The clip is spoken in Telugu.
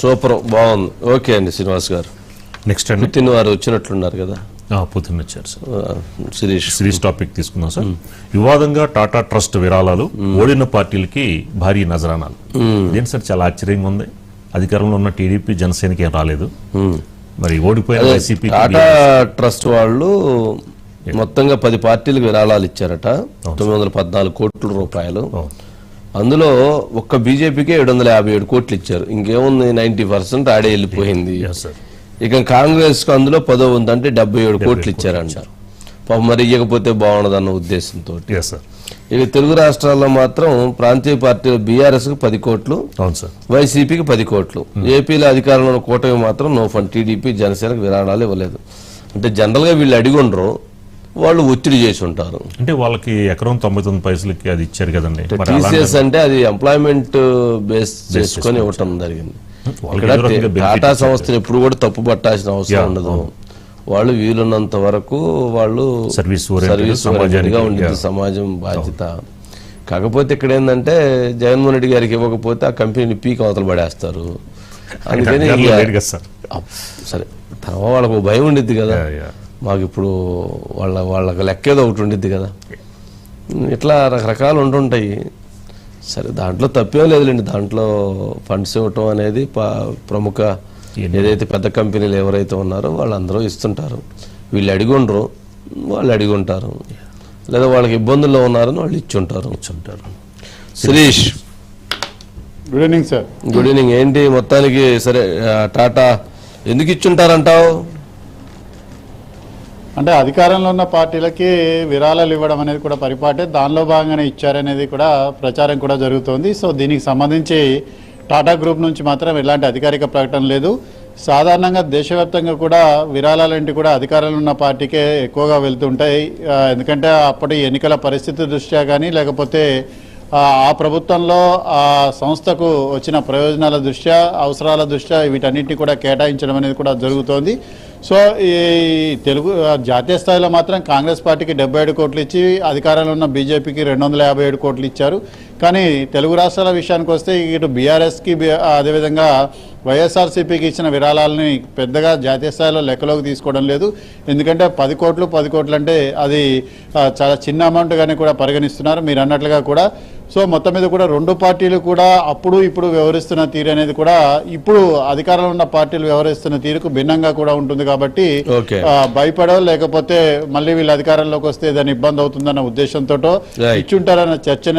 సూపర్, బాగుంది. ఓకే అండి శ్రీనివాస్ గారు. నెక్స్ట్ అండి పుతిన్ వారు వచ్చినట్లున్నారు కదా. పుతిన్ వచ్చారు సార్. సిరీస్ టాపిక్ తీసుకుందాం సార్. వివాదంగా టాటా ట్రస్ట్ విరాళాలు, ఓడిన పార్టీలకి భారీ నజరానాలు. ఇదేంటి సార్, చాలా ఆశ్చర్యంగా ఉంది. అధికారంలో ఉన్న టీడీపీ జనసేనకి ఏం రాలేదు, మరి ఓడిపోయిన వైసీపీ. టాటా ట్రస్ట్ వాళ్ళు మొత్తంగా 10 పార్టీలకు విరాళాలు ఇచ్చారట, 914 కోట్ల రూపాయలు. అందులో ఒక్క బీజేపీకే 757 కోట్లు ఇచ్చారు. ఇంకేముంది, 90% ఆడే వెళ్ళిపోయింది. ఇక కాంగ్రెస్ కు అందులో 10వ ఉంది, అంటే 77 కోట్లు ఇచ్చారంటారు. మరి ఇవ్వకపోతే బాగుండదన్న ఉద్దేశంతో. ఇక తెలుగు రాష్ట్రాల్లో మాత్రం ప్రాంతీయ పార్టీలు బీఆర్ఎస్ కు 10 కోట్లు, వైసీపీకి 10 కోట్లు. ఏపీలో అధికారంలో ఉన్న కూటమి మాత్రం నో ఫండ్, టీడీపీ జనసేనకు విరాళాలు ఇవ్వలేదు. అంటే జనరల్ గా వీళ్ళు అడిగి ఉండరు, వాళ్ళు ఒత్తిడి చేసి ఉంటారు. అంటే వాళ్ళకి ఎకరం 99 పైసలకి అది ఇచ్చారు కదండి. టీసీఎస్ అంటే అది ఎంప్లాయ్మెంట్ బేస్ చేసుకొని ఇవ్వటం జరిగింది. ఇక్కడ టాటా సంస్థను ఎప్పుడు కూడా తప్పు పట్టాల్సిన అవసరం ఉండదు. వాళ్ళు వీలున్నంత వరకు వాళ్ళు సర్వీస్ ఓరియంటెడ్గా ఉండేది సమాజం బాధ్యత. కాకపోతే ఇక్కడ ఏంటంటే జగన్మోహన్ రెడ్డి గారికి ఇవ్వకపోతే ఆ కంపెనీని పీక్ అవతల పడేస్తారు. అందుకని సరే, వాళ్ళకు భయం ఉండిద్ది కదా, మాకు ఇప్పుడు వాళ్ళకి లెక్కేదో ఒకటి ఉండిద్ది కదా. ఇట్లా రకరకాలు ఉంటుంటాయి. సరే, దాంట్లో తప్పేం లేదులేండి. దాంట్లో ఫండ్స్ ఇవ్వటం అనేది ప్రముఖ ఏదైతే పెద్ద కంపెనీలు ఎవరైతే ఉన్నారో వాళ్ళందరూ ఇస్తుంటారు. వీళ్ళు అడిగి ఉండరు, వాళ్ళు అడిగి ఉంటారు, లేదా వాళ్ళకి ఇబ్బందుల్లో ఉన్నారని వాళ్ళు ఇచ్చుంటారు. Shirish, good evening sir. Good evening. ఏంటి మొత్తానికి సరే, టాటా ఎందుకు ఇచ్చుంటారంటావు? అంటే అధికారంలో ఉన్న పార్టీలకి విరాళాలు ఇవ్వడం అనేది కూడా పరిపాటే, దానిలో భాగంగానే ఇచ్చారనేది కూడా ప్రచారం కూడా జరుగుతోంది. సో దీనికి సంబంధించి టాటా గ్రూప్ నుంచి మాత్రం ఎలాంటి అధికారిక ప్రకటన లేదు. సాధారణంగా దేశవ్యాప్తంగా కూడా విరాళాలంటి కూడా అధికారంలో ఉన్న పార్టీకే ఎక్కువగా వెళ్తుంటాయి. ఎందుకంటే అప్పటి ఎన్నికల పరిస్థితి దృష్ట్యా కానీ, లేకపోతే ఆ ప్రభుత్వంలో ఆ సంస్థకు వచ్చిన ప్రయోజనాల దృష్ట్యా, అవసరాల దృష్ట్యా వీటన్నిటిని కూడా కేటాయించడం అనేది కూడా జరుగుతోంది. సో ఈ తెలుగు జాతీయ స్థాయిలో మాత్రం కాంగ్రెస్ పార్టీకి 77 కోట్లు ఇచ్చి, అధికారంలో ఉన్న బీజేపీకి 257 కోట్లు ఇచ్చారు. కానీ తెలుగు రాష్ట్రాల విషయానికి వస్తే ఇటు బీఆర్ఎస్కి, అదేవిధంగా వైఎస్ఆర్సీపీకి ఇచ్చిన విరాళాలని పెద్దగా జాతీయ స్థాయిలో లెక్కలోకి తీసుకోవడం లేదు. ఎందుకంటే 10 కోట్లు అంటే అది చాలా చిన్న అమౌంట్గానే కూడా పరిగణిస్తున్నారు మీరు అన్నట్లుగా కూడా. సో మొత్తం మీద కూడా రెండు పార్టీలు కూడా అప్పుడు ఇప్పుడు వ్యవహరిస్తున్న తీరు అనేది కూడా ఇప్పుడు అధికారంలో ఉన్న పార్టీలు వ్యవహరిస్తున్న తీరుకు భిన్నంగా కూడా ఉంటుంది. కాబట్టి భయపడో లేకపోతే మళ్ళీ వీళ్ళు అధికారంలోకి వస్తే దాని ఇబ్బంది అవుతుందన్న ఉద్దేశంతో ఇచ్చుంటారన్న చర్చ